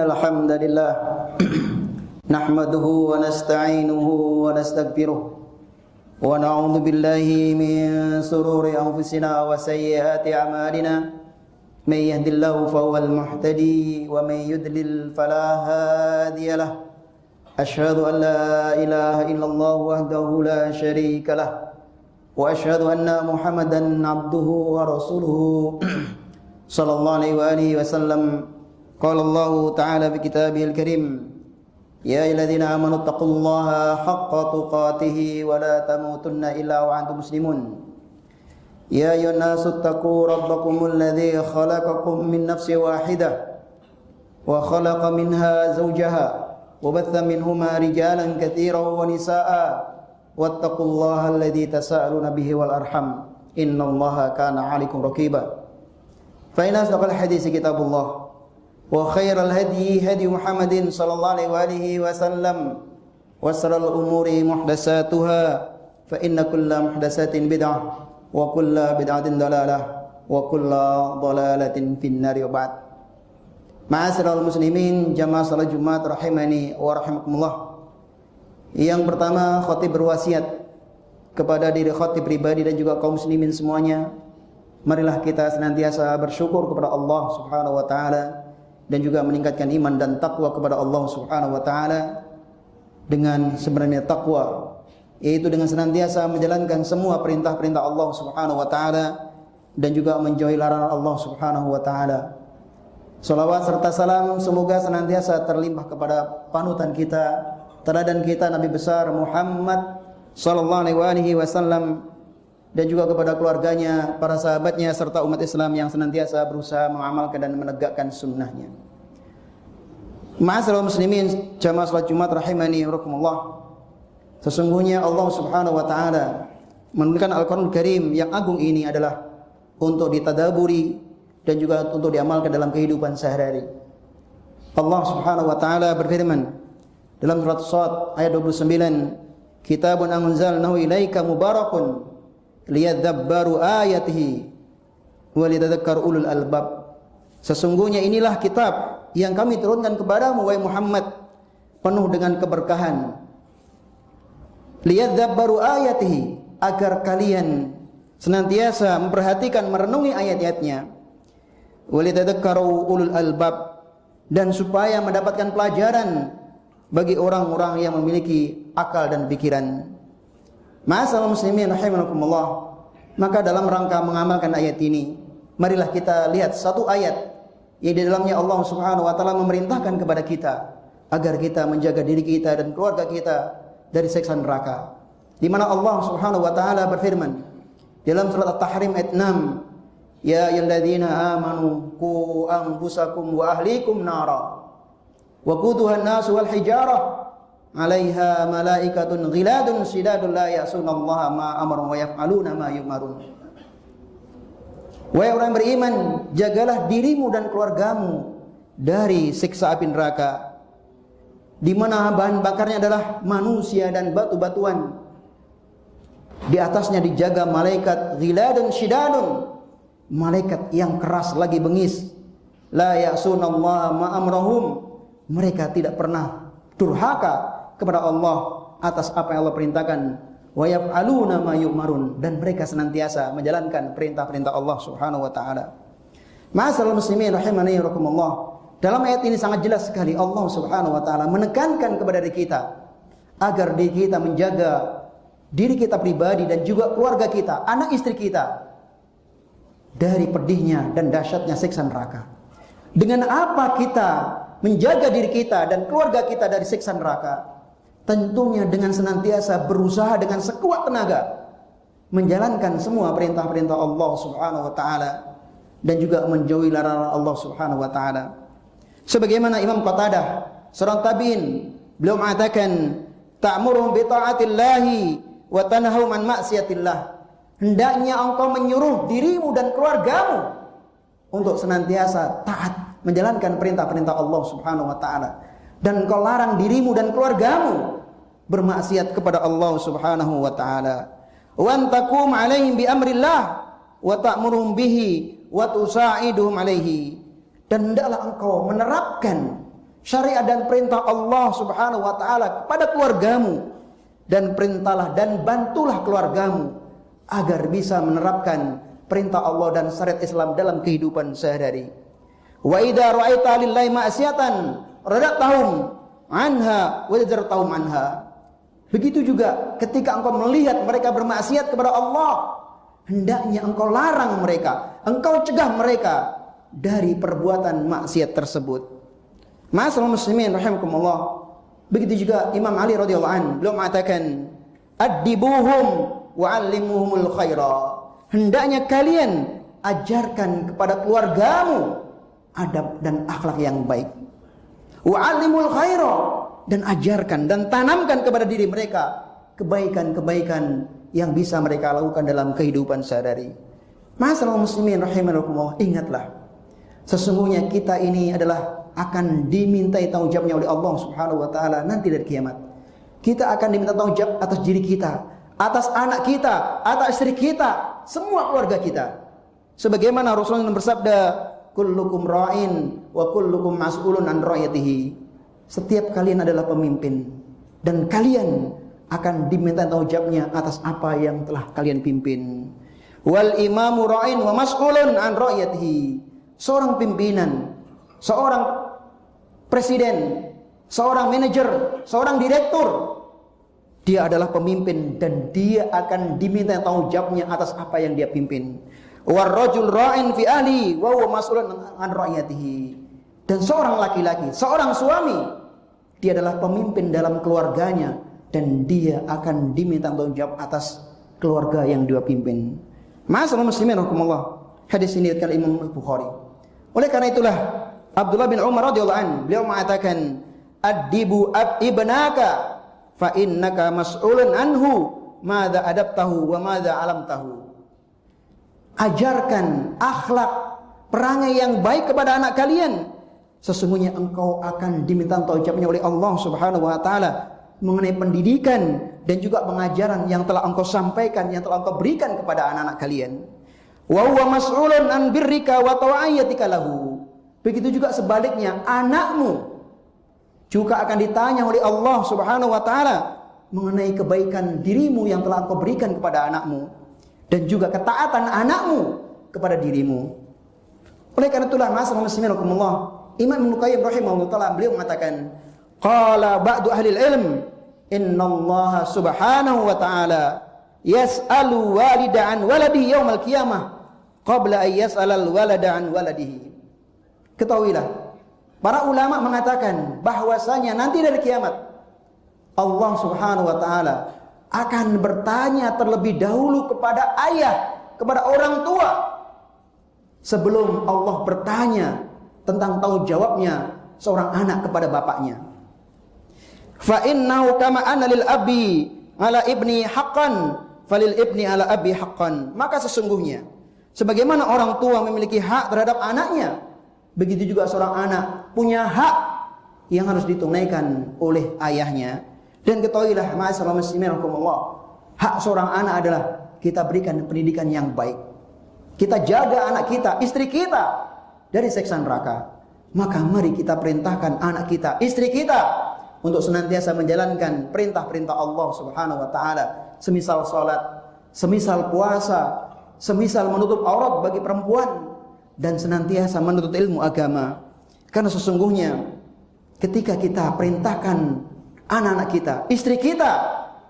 الحمد لله نحمده ونستعينه ونستغفره ونعوذ بالله من شرور أنفسنا وسيئات أعمالنا من يهد الله فهو المهتدي ومن يضلل فلا هادي له أشهد أن لا إله إلا الله وحده لا شريك له وأشهد أن محمدا عبده ورسوله صلى الله عليه وآله وسلم. قال الله تعالى في كتابه الكريم يا أيها الذين آمنوا اتقوا الله حق تقاته ولا تموتن إلا وأنتم مسلمون. يا أيها الناس اتقوا ربكم الذي خلقكم من نفس واحدة وخلق منها زوجها وبث منهما رجالا كثيرا ونساء واتقوا الله الذي تساءلون به والأرحم إن الله كان عليكم رقيبا. فإن أصدق الحديث كتاب الله وخير الهدي هدي محمد صلى الله عليه وآله وسلم وشر الأمور محدثاتها فإن كل محدثة بدعة وكل بدعة ضلالة وكل ضلالة في النار وبعد. Ma'asyiral muslimin jamaah salat Jumat rahimani wa rahimakumullah. Yang pertama, khatib berwasiat kepada diri khatib pribadi dan juga kaum muslimin semuanya. Marilah kita senantiasa bersyukur kepada Allah Subhanahu wa taala dan juga meningkatkan iman dan takwa kepada Allah Subhanahu wa taala dengan sebenarnya takwa, yaitu dengan senantiasa menjalankan semua perintah-perintah Allah Subhanahu wa taala dan juga menjauhi larangan Allah Subhanahu wa taala. Salawat serta salam semoga senantiasa terlimpah kepada panutan kita, teladan kita Nabi besar Muhammad sallallahu alaihi wasallam dan juga kepada keluarganya, para sahabatnya serta umat Islam yang senantiasa berusaha mengamalkan dan menegakkan sunnahnya. Ma'asyiral muslimin jamaah salat Jumat rahimani wa rahimakumullah. Sesungguhnya Allah Subhanahu wa taala menurunkan Al-Qur'an Karim yang agung ini adalah untuk ditadaburi dan juga untuk diamalkan dalam kehidupan sehari-hari. Allah Subhanahu wa taala berfirman dalam surat Shad ayat 29, "Kitabun anzalnahu ilaika mubarakun liyadabbaru ayatihi wa litadhakkaru ulul albab." Sesungguhnya inilah kitab yang kami turunkan kepadamu wahai Muhammad, penuh dengan keberkahan. Liyadabbaru ayatihi, agar kalian senantiasa memperhatikan merenungi ayat-ayatnya. Walidadakkaru ulul albab, dan supaya mendapatkan pelajaran bagi orang-orang yang memiliki akal dan pikiran. Ma'asyiral muslimin rahimakumullah, maka dalam rangka mengamalkan ayat ini, marilah kita lihat satu ayat yang di dalamnya Allah Subhanahu wa taala memerintahkan kepada kita agar kita menjaga diri kita dan keluarga kita dari siksa neraka. Di mana Allah Subhanahu wa taala berfirman dalam surat At-Tahrim ayat 6, "Ya ayyuhalladzina amanu qu anfusakum wa ahlikum nara wa quduha an-nas wal hijarah 'alaiha malaikatun ghiladun shidadun la ya'sunallaha ma amara wa yaf'aluna ma yu'marun." Wahai orang beriman, jagalah dirimu dan keluargamu dari siksa api neraka, di mana bahan bakarnya adalah manusia dan batu-batuan. Di atasnya dijaga malaikat ghiladun shidadun, malaikat yang keras lagi bengis. La ya'sunallaha ma amrahum, mereka tidak pernah durhaka kepada Allah atas apa yang Allah perintahkan. Wa yaf'aluna ma yu'marun, dan mereka senantiasa menjalankan perintah-perintah Allah Subhanahu wa taala. Ma'asyiral muslimin rahimani wa rahimakumullah. Dalam ayat ini sangat jelas sekali Allah Subhanahu wa taala menekankan kepada diri kita agar diri kita menjaga diri kita pribadi dan juga keluarga kita, anak istri kita dari pedihnya dan dahsyatnya siksa neraka. Dengan apa kita menjaga diri kita dan keluarga kita dari siksa neraka? Tentunya dengan senantiasa berusaha dengan sekuat tenaga menjalankan semua perintah-perintah Allah Subhanahu wa taala dan juga menjauhi larangan Allah Subhanahu wa taala. Sebagaimana Imam Qatadah seorang tabi'in, beliau mengatakan, "Ta'muruhum bi ta'atillahi wa tanhahum an maksiatillah." Hendaknya engkau menyuruh dirimu dan keluargamu untuk senantiasa taat menjalankan perintah-perintah Allah Subhanahu wa taala, dan engkau larang dirimu dan keluargamu bermaksiat kepada Allah Subhanahu wa taala. Wa antakum alaihim bi amrillah wa ta'muruhum bihi wa tusa'iduhum alaihi, dan hendaklah engkau menerapkan syariat dan perintah Allah Subhanahu wa taala kepada keluargamu, dan perintahlah dan bantulah keluargamu agar bisa menerapkan perintah Allah dan syariat Islam dalam kehidupan sehari-hari. Wa idza ra'aita lillahi ma'siyatan rada'tahum anha wa zajartahum anha. Begitu juga ketika engkau melihat mereka bermaksiat kepada Allah, hendaknya engkau larang mereka, engkau cegah mereka dari perbuatan maksiat tersebut. Ma'asyiral muslimin rahimakumullah. Begitu juga Imam Ali radhiyallahu anhu, beliau mengatakan, "Addibuhum wa 'allimuhumul khaira." Hendaknya kalian ajarkan kepada keluargamu adab dan akhlak yang baik. Wa 'allimul khaira, dan ajarkan dan tanamkan kepada diri mereka kebaikan-kebaikan yang bisa mereka lakukan dalam kehidupan sehari-hari. Ma'asyiral muslimin rahimakumullah, ingatlah, sesungguhnya kita ini adalah akan dimintai tanggung jawabnya oleh Allah Subhanahu wa taala nanti dari kiamat. Kita akan diminta tanggung jawab atas diri kita, atas anak kita, atas istri kita, semua keluarga kita. Sebagaimana Rasulullah bersabda, kullukum ra'in wa kullukum mas'ulun an ra'iyatihi. Setiap kalian adalah pemimpin dan kalian akan diminta tanggung jawabnya atas apa yang telah kalian pimpin. Wal imamu ra'in wa mas'ulun an ra'iyatihi. Seorang pimpinan, seorang presiden, seorang manajer, seorang direktur, dia adalah pemimpin dan dia akan diminta tanggung jawabnya atas apa yang dia pimpin. Warrajul ra'in fi ahli wa huwa mas'ulun an ra'iyatihi. Dan seorang laki-laki, seorang suami, dia adalah pemimpin dalam keluarganya dan dia akan diminta tanggung jawab atas keluarga yang dia pimpin. Ma'asyiral muslimin rahimakumullah. Hadis ini diriwayatkan Imam Bukhari. Oleh karena itulah Abdullah bin Umar radhiyallahu anhu, beliau mengatakan, "Addibu ibnaka fa innaka mas'ulun anhu madza adabtahu wa madza alamtahu." Ajarkan akhlak, perangai yang baik kepada anak kalian. Sesungguhnya engkau akan diminta tanggung jawabnya oleh Allah Subhanahu wa taala mengenai pendidikan dan juga pengajaran yang telah engkau sampaikan, yang telah engkau berikan kepada anak-anak kalian. Wa huwa mas'ulun an birrika wa ta'iyatika lahu. Begitu juga sebaliknya, anakmu juga akan ditanya oleh Allah Subhanahu wa taala mengenai kebaikan dirimu yang telah engkau berikan kepada anakmu dan juga ketaatan anakmu kepada dirimu. Oleh karena itulah ma'asyiral muslimin rahimakumullah, Imam Ibnu Qayyim rahimahullah taala beliau mengatakan, qala ba'du ahli ilm innallaha subhanahu wa ta'ala yas'alu walida an waladihi yaumal qiyamah qabla ay yas'alal walada an waladihi. Ketahuilah, para ulama mengatakan bahwasanya nanti dari kiamat Allah Subhanahu wa taala akan bertanya terlebih dahulu kepada ayah, kepada orang tua, sebelum Allah bertanya tentang tanggung jawabnya seorang anak kepada bapaknya. Fa innahu kama anna lil abi ala ibni haqqan falil ibni ala abi haqqan. Maka sesungguhnya sebagaimana orang tua memiliki hak terhadap anaknya, begitu juga seorang anak punya hak yang harus ditunaikan oleh ayahnya. Dan ketahuilah ma'asyiral muslimin rahimakumullah, hak seorang anak adalah kita berikan pendidikan yang baik. Kita jaga anak kita, istri kita dari siksa neraka. Maka mari kita perintahkan anak kita, istri kita untuk senantiasa menjalankan perintah-perintah Allah Subhanahu wa taala, semisal salat, semisal puasa, semisal menutup aurat bagi perempuan dan senantiasa menuntut ilmu agama. Karena sesungguhnya ketika kita perintahkan anak-anak kita, istri kita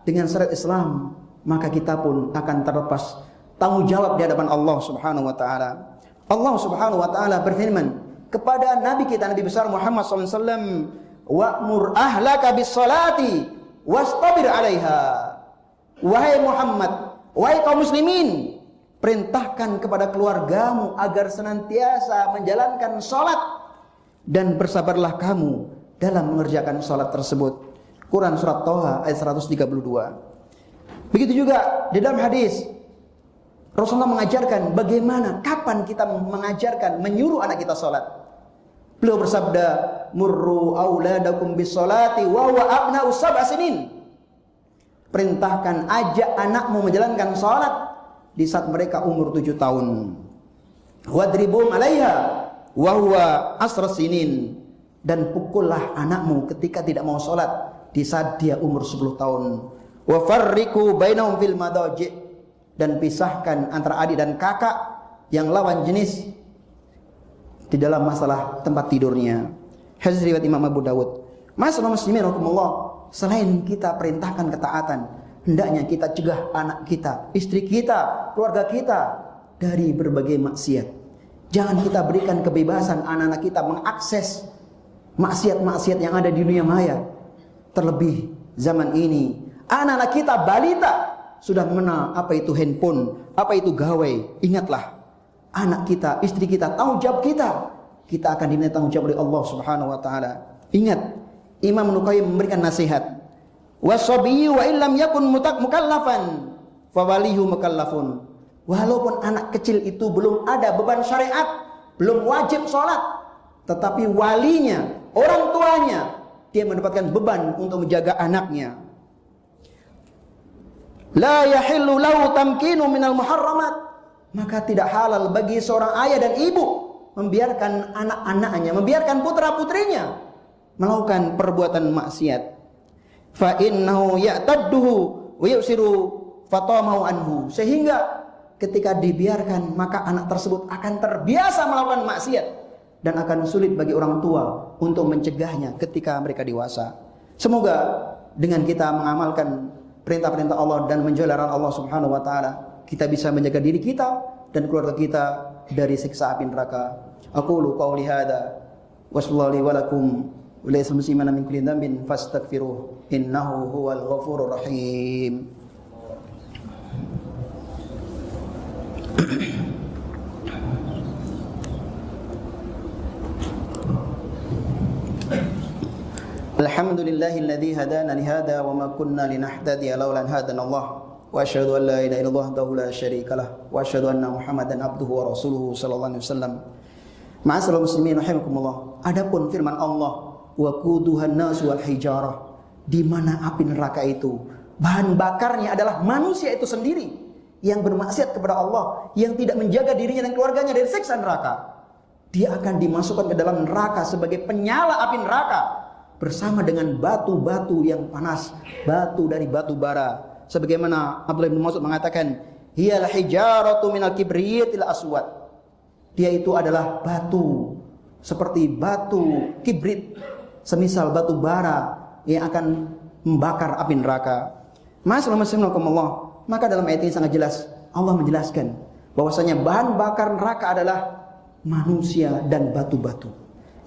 dengan syariat Islam, maka kita pun akan terlepas tanggung jawab di hadapan Allah Subhanahu wa taala. Allah Subhanahu wa taala berfirman kepada nabi kita, Nabi besar Muhammad sallallahu alaihi wasallam, "Wa'mur ahlaka bis-salati wastabir 'alaiha." Wahai Muhammad, wahai kaum muslimin, perintahkan kepada keluargamu agar senantiasa menjalankan salat dan bersabarlah kamu dalam mengerjakan salat tersebut. Quran surat Thaha ayat 132. Begitu juga di dalam hadis Rasulullah mengajarkan bagaimana, kapan kita mengajarkan, menyuruh anak kita salat. Beliau bersabda, "Murru auladakum bis-salati wa huwa abna'u sab'a sinin." Perintahkan, ajak anakmu menjalankan salat di saat mereka umur 7 tahun. "Wadribum 'alaiha wa huwa asra sinin." dan pukullah anakmu ketika tidak mau sholat di saat dia umur 10 tahun. Wa farriqu bainahum fil madaji', dan pisahkan antara adik dan kakak yang lawan jenis di dalam masalah tempat tidurnya. Hadis riwayat Imam Abu Dawud. Masalah muslimin rahimakumullah, selain kita perintahkan ketaatan, hendaknya kita cegah anak kita, istri kita, keluarga kita dari berbagai maksiat. Jangan kita berikan kebebasan anak-anak kita mengakses maksiat-maksiat yang ada di dunia maya. Terlebih zaman ini, anak-anak kita balita sudah mengenal apa itu handphone, apa itu gawai. Ingatlah, anak kita, istri kita, tanggung jawab kita. Kita akan diminta tanggung jawab oleh Allah Subhanahu wa taala. Ingat, Imam Ibnu Qayyim memberikan nasihat. Wasabiyyu wa illam yakun mukallafan fawalihu mukallafun. Walaupun anak kecil itu belum ada beban syariat, belum wajib sholat, tetapi walinya, orang tuanya, dia mendapatkan beban untuk menjaga anaknya. La yahillu lahu tamkinu minal muharramat. Maka tidak halal bagi seorang ayah dan ibu membiarkan anak-anaknya, membiarkan putra-putrinya melakukan perbuatan maksiat. Fa innahu ya'tadduhu wa yusiru fatamahu anhu. Sehingga ketika dibiarkan, maka anak tersebut akan terbiasa melakukan maksiat dan akan sulit bagi orang tua untuk mencegahnya ketika mereka dewasa. Semoga dengan kita mengamalkan perintah-perintah Allah dan menjauhi larangan Allah Subhanahu wa taala, kita bisa menjaga diri kita dan keluarga kita dari siksa api neraka. Aqulu qauli hadza wa sallallahu wa lakum wa laysal muslimina min kulli dhanbin fastaghfiruh innahu huwal ghafurur rahim. Alhamdulillahilladzi hadana li hadza wa ma kunna linahtadiya laula an hadana Allah. Wa asyhadu an la ilaha illallah wahdahu la syarikalah wa asyhadu anna Muhammadan abduhu wa rasuluhu sallallahu alaihi wasallam. Ma'asyiral muslimin rahimakumullah. Adapun firman Allah, wa quduhan nasu wal hijarah, di mana api neraka itu bahan bakarnya adalah manusia itu sendiri yang bermaksiat kepada Allah, yang tidak menjaga dirinya dan keluarganya dari siksa neraka. Dia akan dimasukkan ke dalam neraka sebagai penyala api neraka bersama dengan batu-batu yang panas, batu dari batu bara. Sebagaimana Abdullah bin Mas'ud mengatakan, hiyal hijaratu minal kibriyatil aswad. Dia itu adalah batu seperti batu kibrit, semisal batu bara yang akan membakar api neraka. Masyaallah, maka dalam ayat ini sangat jelas Allah menjelaskan bahwasanya bahan bakar neraka adalah manusia dan batu-batu.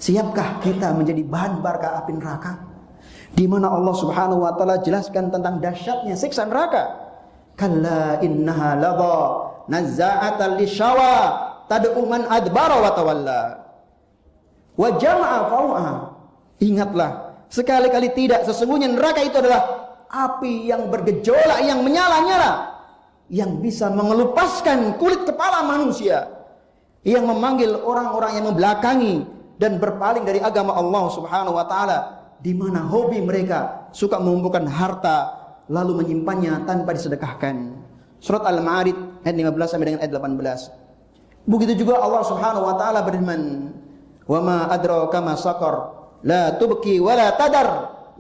Siapkah kita menjadi bahan bakar api neraka? Di mana Allah Subhanahu wa taala jelaskan tentang dahsyatnya siksa neraka. Kalla innaha ladha nazza'atan lishawa tad'u man adbara wa tawalla wa jama'a faw'a. Ingatlah, sekali-kali tidak, sesungguhnya neraka itu adalah api yang bergejolak, yang menyala-nyala, yang bisa mengelupaskan kulit kepala manusia, yang memanggil orang-orang yang membelakangi dan berpaling dari agama Allah Subhanahu wa taala, di mana hobi mereka suka mengumpulkan harta lalu menyimpannya tanpa disedekahkan. Surat Al-Ma'arij ayat 15 sampai dengan ayat 18. Begitu juga Allah Subhanahu wa taala berfirman, "Wa ma adraka ma saqar, la tubqi wa la tadar,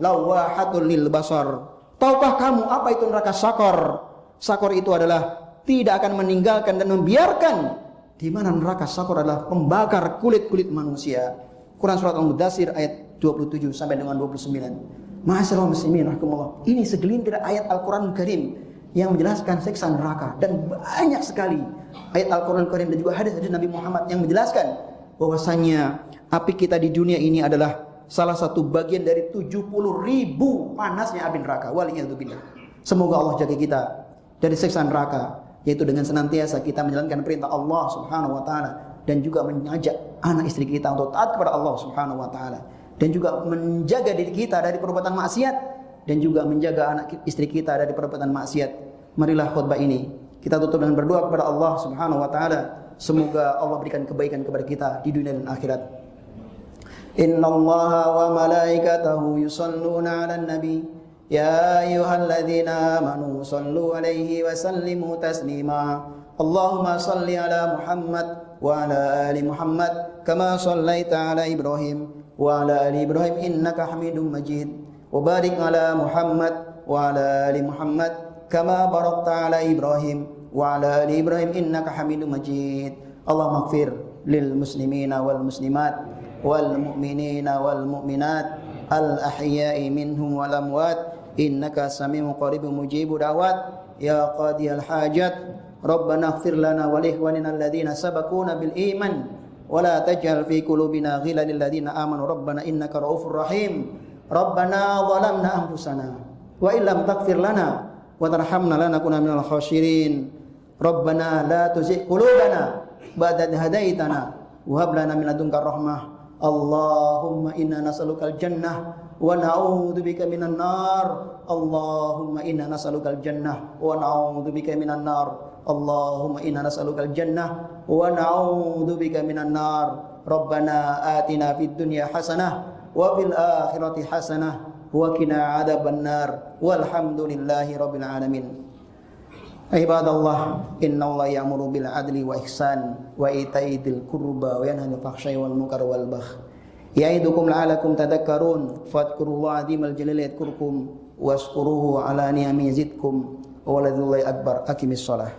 lawahatul lil basar." Tahukah kamu apa itu neraka sakor? Sakor itu adalah tidak akan meninggalkan dan membiarkan, di mana neraka sakor adalah pembakar kulit-kulit manusia. Quran surat Al-Mudaththir ayat 27 sampai dengan 29. Ma'asyiral muslimin rahimakumullah. Ini segelintir ayat Al-Qur'an Karim yang menjelaskan siksa neraka, dan banyak sekali ayat Al-Qur'an Karim dan juga hadis-hadis Nabi Muhammad yang menjelaskan bahwasanya api kita di dunia ini adalah salah satu bagian dari 70.000 panasnya api neraka. Waliyadzubillah. Semoga Allah jaga kita dari siksa neraka, yaitu dengan senantiasa kita menjalankan perintah Allah Subhanahu wa taala dan juga mengajak anak istri kita untuk taat kepada Allah Subhanahu wa taala, dan juga menjaga diri kita dari perbuatan maksiat, dan juga menjaga anak istri kita dari perbuatan maksiat. Marilah khutbah ini kita tutup dengan berdoa kepada Allah Subhanahu wa taala, semoga Allah berikan kebaikan kepada kita di dunia dan akhirat. Innallaha wa malaikatahu yusholluna 'alan nabi ya ayyuhalladzina amanu shallu 'alaihi wa sallimu taslima. Allahumma shalli 'ala Muhammad wa 'ala ali Muhammad kama shallaita 'ala Ibrahim wa ala ali Ibrahim innaka Hamidum Majid. Wa barik ala Muhammad wa ala ali Muhammad kama barakta ala Ibrahim wa ala ali Ibrahim innaka Hamidum Majid. Allahumma ighfir lil muslimina wal muslimat wal mu'minina wal mu'minat al ahya'i minhum wal amwat innaka sami'un qaribun mujibud da'wat ya qadiyal hajat. Rabbana ighfir lana wa li ikhwanina alladhina sabaquna bil iman wa la taj'al fi qulubina ghillan lil ladzina amanu rabbana innaka ra'ufur rahim. Rabbana zalamna anfusana wa illam taghfir lana wa tarhamna lanakunanna minal khasirin. Rabbana la tuzigh qulubana ba'da idh hadaitana wa hab lana min ladunka rahmah. Allahumma inna nas'alukal jannah wa na'udzubika minan nar. Allahumma inna nas'alukal jannah wa na'udzubika minan nar. Allahumma inna nas'alukal jannah wa na'udzubika minan nar. Rabbana atina fid dunya hasanah wa fil akhirati hasanah wa qina adzabannar. Walhamdulillahi rabbil alamin. Ibadallah, innallaha ya'muru bil adli wa ihsan wa ita'i dzil qurba wa yanha 'anil fahsya'i wal munkar wal baghi. Ya'idukum la'alakum tadhakkarun. Fadhkurullaha 'azimal jalali yadhkurkum washkuruhu 'ala ni'amihi yazidkum. Wa walallahi akbar. Aqimis shalah.